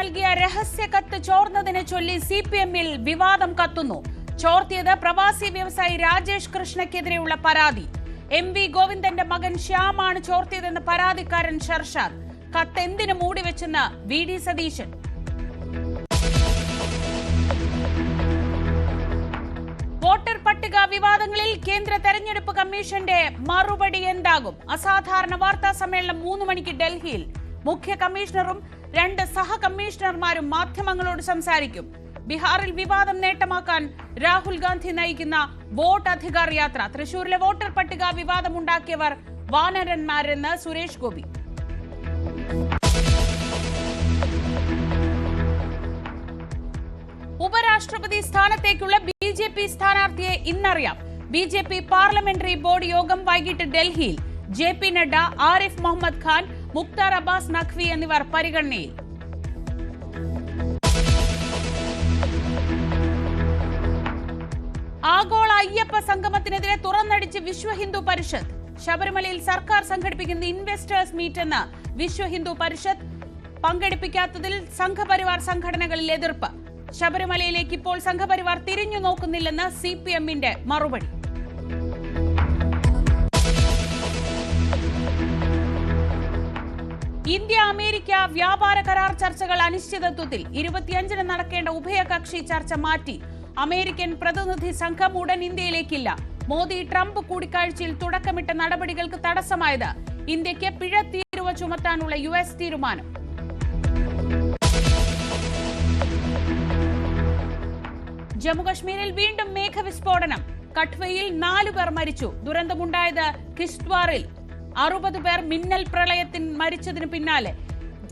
നൽകിയ രഹസ്യ കത്ത് ചോർന്നതിനെ ചൊല്ലി സിപിഎമ്മിൽ വിവാദം കത്തുന്നു. ചോർത്തിയത് പ്രവാസി വ്യവസായി രാജേഷ് കൃഷ്ണയ്ക്കെതിരെയുള്ള പരാതി. എം.വി. ഗോവിന്ദന്റെ മകൻ ശ്യാമാണ് ചോർത്തിയതെന്ന് പരാതിക്കാരൻ ഷർഷാദ്. കത്ത് എന്തിനു മൂടിവെച്ചെന്ന് വി.ഡി. സതീശൻ. വോട്ടർ പട്ടിക വിവാദങ്ങളിൽ കേന്ദ്ര തെരഞ്ഞെടുപ്പ് കമ്മീഷന്റെ മറുപടി എന്താകും? അസാധാരണ വാർത്താ സമ്മേളനം 3 മണിക്ക് ഡൽഹിയിൽ. മുഖ്യ കമ്മീഷണറും 2 സഹ കമ്മീഷണർമാരും മാധ്യമങ്ങളോട് സംസാരിക്കും. ബീഹാറിൽ വിവാദം നേട്ടമാക്കാൻ രാഹുൽ ഗാന്ധി നയിക്കുന്ന വോട്ട് അധികാർ യാത്ര. തൃശൂരിലെ വോട്ടർ പട്ടിക വിവാദമുണ്ടാക്കിയവർ വാനരന്മാരെന്ന് സുരേഷ് ഗോപി. ഉപരാഷ്ട്രപതി സ്ഥാനത്തേക്കുള്ള ബി.ജെ.പി. സ്ഥാനാർത്ഥിയെ ഇന്നറിയാം. ബി.ജെ.പി. പാർലമെന്ററി ബോർഡ് യോഗം വൈകിട്ട് ഡൽഹിയിൽ. ജെ.പി. നഡ്ഡ, ആരിഫ് മുഹമ്മദ് ഖാൻ, മുക്താർ അബ്ബാസ് നഖ്വി എന്നിവർ പരിഗണനയിൽ. ആഗോള അയ്യപ്പ സംഗമത്തിനെതിരെ തുറന്നടിച്ച് വിശ്വ ഹിന്ദു പരിഷത്ത്. ശബരിമലയിൽ സർക്കാർ സംഘടിപ്പിക്കുന്ന ഇൻവെസ്റ്റേഴ്സ് മീറ്റ് എന്ന വിശ്വ ഹിന്ദു പരിഷത്ത് പങ്കെടുപ്പിക്കാത്തതിൽ സംഘപരിവാർ സംഘടനകളിൽ എതിർപ്പ്. ശബരിമലയിലേക്ക് ഇപ്പോൾ സംഘപരിവാർ തിരിഞ്ഞു നോക്കുന്നില്ലെന്ന് സിപിഎമ്മിന്റെ മറുപടി. ഇന്ത്യ അമേരിക്ക വ്യാപാര കരാർ ചർച്ചകൾ അനിശ്ചിതത്വത്തിൽ. 25-ന് നടക്കേണ്ട ഉഭയകക്ഷി ചർച്ച മാറ്റി. അമേരിക്കൻ പ്രതിനിധി സംഘം ഉടൻ ഇന്ത്യയിലേക്കില്ല. മോദി ട്രംപ് കൂടിക്കാഴ്ചയിൽ തുടക്കമിട്ട നടപടികൾക്ക് തടസ്സമായത് ഇന്ത്യക്ക് പിഴ തീരുവ ചുമത്താനുള്ള US തീരുമാനം. ജമ്മുകശ്മീരിൽ വീണ്ടും മേഘവിസ്ഫോടനം. കഠ്വയിൽ 4 പേർ മരിച്ചു. ദുരന്തമുണ്ടായത് കിഷ്ത്വാറിൽ. 60 പേർ മിന്നൽ പ്രളയത്തിൽ മരിച്ചതിനു പിന്നാലെ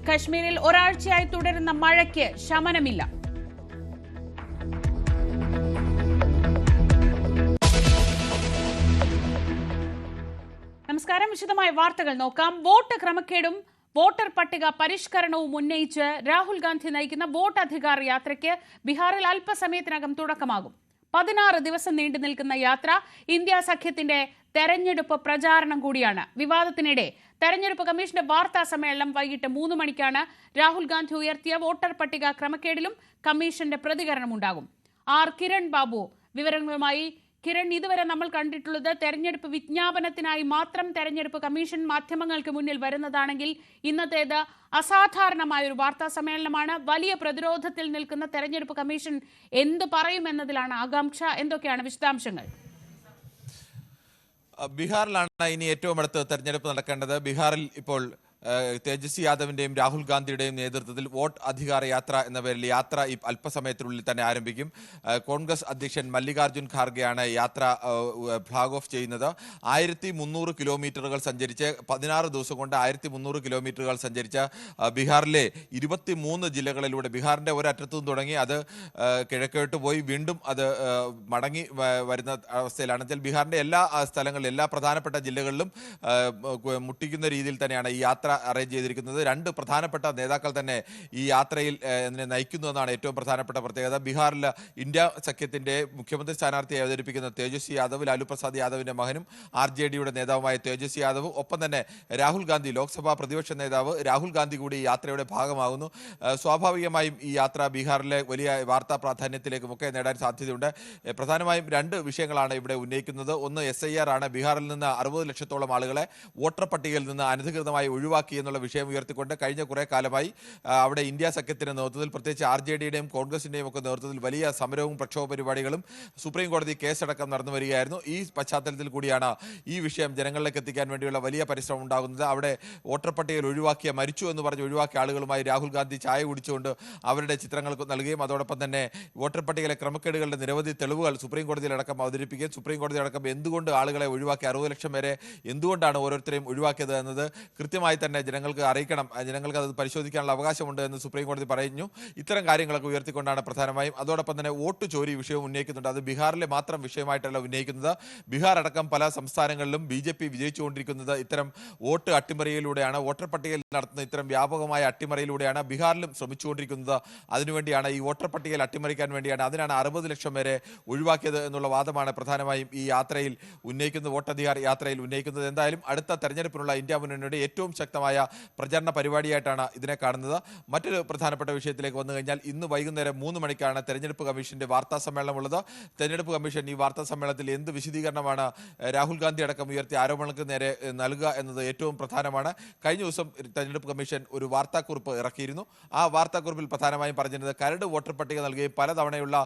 കശ്മീരിൽ ഒരാഴ്ചയായി തുടരുന്ന മഴയ്ക്ക് ശമനമില്ല. നമസ്കാരം. വിശദമായ വാർത്തകൾ നോക്കാം. വോട്ട് ക്രമക്കേടും വോട്ടർ പട്ടിക പരിഷ്കരണവും ഉന്നയിച്ച് രാഹുൽ ഗാന്ധി നയിക്കുന്ന വോട്ട് അധികാർ യാത്രയ്ക്ക് ബീഹാറിൽ അല്പസമയത്തിനകം തുടക്കമാകും. 16 ദിവസം നീണ്ടു നിൽക്കുന്ന യാത്ര ഇന്ത്യ സഖ്യത്തിന്റെ തെരഞ്ഞെടുപ്പ് പ്രചാരണം കൂടിയാണ്. വിവാദത്തിനിടെ തെരഞ്ഞെടുപ്പ് കമ്മീഷന്റെ വാർത്താ സമ്മേളനം വൈകിട്ട് 3 മണിക്കാണ്. രാഹുൽ ഗാന്ധി ഉയർത്തിയ വോട്ടർ പട്ടിക ക്രമക്കേടിലും കമ്മീഷന്റെ പ്രതികരണമുണ്ടാകും. കിരൺ ബാബു വിവരങ്ങളുമായി. കിരൺ, ഇതുവരെ നമ്മൾ കണ്ടിട്ടുള്ളത് തെരഞ്ഞെടുപ്പ് വിജ്ഞാപനത്തിനായി മാത്രം തെരഞ്ഞെടുപ്പ് കമ്മീഷൻ മാധ്യമങ്ങൾക്ക് മുന്നിൽ വരുന്നതാണെങ്കിൽ ഇന്നത്തേത് അസാധാരണമായ ഒരു വാർത്താ സമ്മേളനമാണ്. വലിയ പ്രതിരോധത്തിൽ നിൽക്കുന്ന തെരഞ്ഞെടുപ്പ് കമ്മീഷൻ എന്ത് പറയുമെന്നതിലാണ് ആകാംക്ഷ. എന്തൊക്കെയാണ് വിശദാംശങ്ങൾ? ബീഹാറിലാണ് ഇനി ഏറ്റവും അടുത്ത് തെരഞ്ഞെടുപ്പ് നടക്കേണ്ടത്. ബീഹാറിൽ ഇപ്പോൾ തേജസ്വി യാദവിന്റെയും രാഹുൽ ഗാന്ധിയുടെയും നേതൃത്വത്തിൽ വോട്ട് അധികാര യാത്ര എന്ന പേരിൽ യാത്ര അല്പസമയത്തിനുള്ളിൽ തന്നെ ആരംഭിക്കും. കോൺഗ്രസ് അധ്യക്ഷൻ മല്ലികാർജുൻ ഖാർഗെയാണ് യാത്ര ഫ്ലാഗ് ഓഫ് ചെയ്യുന്നത്. 1300 കിലോമീറ്ററുകൾ സഞ്ചരിച്ച് 16 ദിവസം കൊണ്ട് 1300 കിലോമീറ്ററുകൾ സഞ്ചരിച്ച ബീഹാറിലെ 23 ജില്ലകളിലൂടെ ബീഹാറിന്റെ ഒരറ്റത്തുനിന്ന് തുടങ്ങി അത് കിഴക്കോട്ട് പോയി വീണ്ടും അത് മടങ്ങി വരുന്ന അവസ്ഥയിലാണ്. ബീഹാറിന്റെ എല്ലാ സ്ഥലങ്ങളിലും എല്ലാ പ്രധാനപ്പെട്ട ജില്ലകളിലും മുട്ടിക്കുന്ന രീതിയിൽ തന്നെയാണ് ഈ യാത്ര അറേഞ്ച് ചെയ്തിരിക്കുന്നത്. 2 പ്രധാനപ്പെട്ട നേതാക്കൾ തന്നെ ഈ യാത്രയിൽ നയിക്കുന്നു എന്നാണ് ഏറ്റവും പ്രധാനപ്പെട്ട പ്രത്യേകത. ബീഹാറിൽ ഇന്ത്യ സഖ്യത്തിന്റെ മുഖ്യമന്ത്രി സ്ഥാനാർത്ഥിയായി അവതരിപ്പിക്കുന്ന തേജസ്വി യാദവ്, ലാലു പ്രസാദ് യാദവിന്റെ മകനും RJDയുടെ നേതാവുമായ തേജസ്വി യാദവും ഒപ്പം തന്നെ രാഹുൽ ഗാന്ധി, ലോക്സഭാ പ്രതിപക്ഷ നേതാവ് രാഹുൽ ഗാന്ധി കൂടി ഈ യാത്രയുടെ ഭാഗമാകുന്നു. സ്വാഭാവികമായും ഈ യാത്ര ബീഹാറിലെ വലിയ വാർത്താ പ്രാധാന്യത്തിലേക്കുമൊക്കെ നേടാൻ സാധ്യതയുണ്ട്. പ്രധാനമായും 2 വിഷയങ്ങളാണ് ഇവിടെ ഉന്നയിക്കുന്നത്. ഒന്ന് SIR ആണ്. ബീഹാറിൽ നിന്ന് 60 ലക്ഷത്തോളം ആളുകളെ വോട്ടർ പട്ടികയിൽ നിന്ന് അനധികൃതമായി ഒഴിവാക്കി എന്നുള്ള വിഷയം ഉയർത്തിക്കൊണ്ട് കഴിഞ്ഞ കുറെ കാലമായി അവിടെ ഇന്ത്യ സഖ്യത്തിന്റെ നേതൃത്വത്തിൽ, പ്രത്യേകിച്ച് RJDയുടെയും കോൺഗ്രസിന്റെയും ഒക്കെ നേതൃത്വത്തിൽ വലിയ സമരവും പ്രക്ഷോഭ പരിപാടികളും സുപ്രീം കോടതി കേസടക്കം നടന്നു വരികയായിരുന്നു. ഈ പശ്ചാത്തലത്തിൽ കൂടിയാണ് ഈ വിഷയം ജനങ്ങളിലേക്ക് എത്തിക്കാൻ വേണ്ടിയുള്ള വലിയ പരിശ്രമം ഉണ്ടാകുന്നത്. അവിടെ വോട്ടർ പട്ടികയിൽ മരിച്ചു എന്ന് പറഞ്ഞ് ഒഴിവാക്കിയ ആളുകളുമായി രാഹുൽ ഗാന്ധി ചായ കുടിച്ചുകൊണ്ട് അവരുടെ ചിത്രങ്ങൾ നൽകുകയും അതോടൊപ്പം തന്നെ വോട്ടർ പട്ടികയിലെ ക്രമക്കേടുകളുടെ നിരവധി തെളിവുകൾ സുപ്രീം കോടതിയിലടക്കം അവതരിപ്പിക്കുകയും സുപ്രീം കോടതി അടക്കം എന്തുകൊണ്ട് ആളുകളെ ഒഴിവാക്കി 60 ലക്ഷം വരെ എന്തുകൊണ്ടാണ് ഓരോരുത്തരെയും ഒഴിവാക്കിയത് എന്നത് കൃത്യമായി തന്നെ ജനങ്ങൾക്ക് അറിയിക്കണം, ജനങ്ങൾക്ക് അത് പരിശോധിക്കാനുള്ള അവകാശമുണ്ട് എന്ന് സുപ്രീം കോടതി പറഞ്ഞു. ഇത്തരം കാര്യങ്ങളൊക്കെ ഉയർത്തിക്കൊണ്ടാണ് പ്രധാനമായും. അതോടൊപ്പം തന്നെ വോട്ട് ചോരി വിഷയവും ഉന്നയിക്കുന്നുണ്ട്. അത് ബീഹാറിലെ മാത്രം വിഷയമായിട്ടല്ല ഉന്നയിക്കുന്നത്. ബീഹാർ അടക്കം പല സംസ്ഥാനങ്ങളിലും BJP വിജയിച്ചുകൊണ്ടിരിക്കുന്നത് ഇത്തരം വോട്ട് അട്ടിമറിയിലൂടെയാണ്. വോട്ടർ പട്ടികയിൽ നടത്തുന്ന ഇത്തരം വ്യാപകമായ അട്ടിമറിയിലൂടെയാണ് ബീഹാറിലും ശ്രമിച്ചുകൊണ്ടിരിക്കുന്നത്. അതിനുവേണ്ടിയാണ് ഈ വോട്ടർ പട്ടികയിൽ അട്ടിമറിക്കാൻ വേണ്ടിയാണ്. അതിനാണ് 60 ലക്ഷം വരെ ഒഴിവാക്കിയത് എന്നുള്ള വാദമാണ് പ്രധാനമായും ഈ യാത്രയിൽ ഉന്നയിക്കുന്നത്, വോട്ടധികാർ യാത്രയിൽ ഉന്നയിക്കുന്നത്. എന്തായാലും അടുത്ത തെരഞ്ഞെടുപ്പിനുള്ള ഇന്ത്യ മുന്നണിയുടെ ഏറ്റവും ശക്തമായ ശക്തമായ പ്രചരണ പരിപാടിയായിട്ടാണ് ഇതിനെ കാണുന്നത്. മറ്റൊരു പ്രധാനപ്പെട്ട വിഷയത്തിലേക്ക് വന്നു കഴിഞ്ഞാൽ ഇന്ന് വൈകുന്നേരം 3 മണിക്കാണ് തെരഞ്ഞെടുപ്പ് കമ്മീഷന്റെ വാർത്താ സമ്മേളനമുള്ളത്. തെരഞ്ഞെടുപ്പ് കമ്മീഷൻ ഈ വാർത്താ സമ്മേളനത്തിൽ എന്ത് വിശദീകരണമാണ് രാഹുൽ ഗാന്ധി അടക്കം ഉയർത്തിയ ആരോപണങ്ങൾക്ക് നേരെ നൽകുക എന്നത് ഏറ്റവും പ്രധാനമാണ്. കഴിഞ്ഞ ദിവസം തെരഞ്ഞെടുപ്പ് കമ്മീഷൻ ഒരു വാർത്താക്കുറിപ്പ് ഇറക്കിയിരുന്നു. ആ വാർത്താക്കുറിപ്പിൽ പ്രധാനമായും പറഞ്ഞിരുന്നത് കരട് വോട്ടർ പട്ടിക നൽകുകയും പലതവണയുള്ള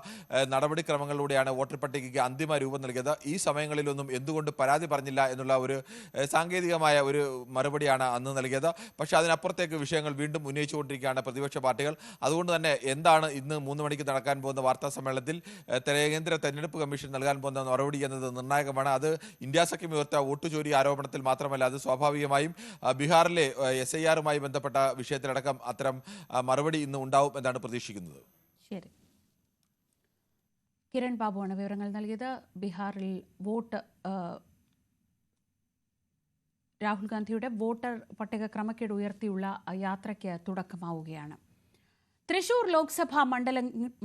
നടപടിക്രമങ്ങളിലൂടെയാണ് വോട്ടർ പട്ടികയ്ക്ക് അന്തിമ രൂപം നൽകിയത്. ഈ സമയങ്ങളിലൊന്നും എന്തുകൊണ്ട് പരാതി പറഞ്ഞില്ല എന്നുള്ള ഒരു സാങ്കേതികമായ ഒരു മറുപടിയാണ് അന്ന് നൽകിയത്. പക്ഷേ അതിനപ്പുറത്തേക്ക് വിഷയങ്ങൾ വീണ്ടും ഉന്നയിച്ചുകൊണ്ടിരിക്കുകയാണ് പ്രതിപക്ഷ പാർട്ടികൾ. അതുകൊണ്ട് തന്നെ എന്താണ് ഇന്ന് 3 മണിക്ക് നടക്കാൻ പോകുന്ന വാർത്താ സമ്മേളനത്തിൽ കേന്ദ്ര തെരഞ്ഞെടുപ്പ് കമ്മീഷൻ നൽകാൻ പോകുന്ന മറുപടി എന്നത് നിർണായകമാണ്. അത് ഇന്ത്യ സഖ്യം ഉയർത്ത വോട്ട് ചോരി ആരോപണത്തിൽ മാത്രമല്ല, അത് സ്വാഭാവികമായും ബീഹാറിലെ SIR-മായി ബന്ധപ്പെട്ട വിഷയത്തിലടക്കം അത്തരം മറുപടി ഇന്ന് ഉണ്ടാവും എന്നാണ് പ്രതീക്ഷിക്കുന്നത്. ശരി, കിരൺ ബാബുവാണ് വിവരങ്ങൾ നൽകിയത്. ബീഹാറിൽ രാഹുൽ ഗാന്ധിയുടെ വോട്ടർ പട്ടിക ക്രമക്കേട് ഉയർത്തിയുള്ള യാത്രയ്ക്ക് തുടക്കമാവുകയാണ്. തൃശൂർ ലോക്സഭാ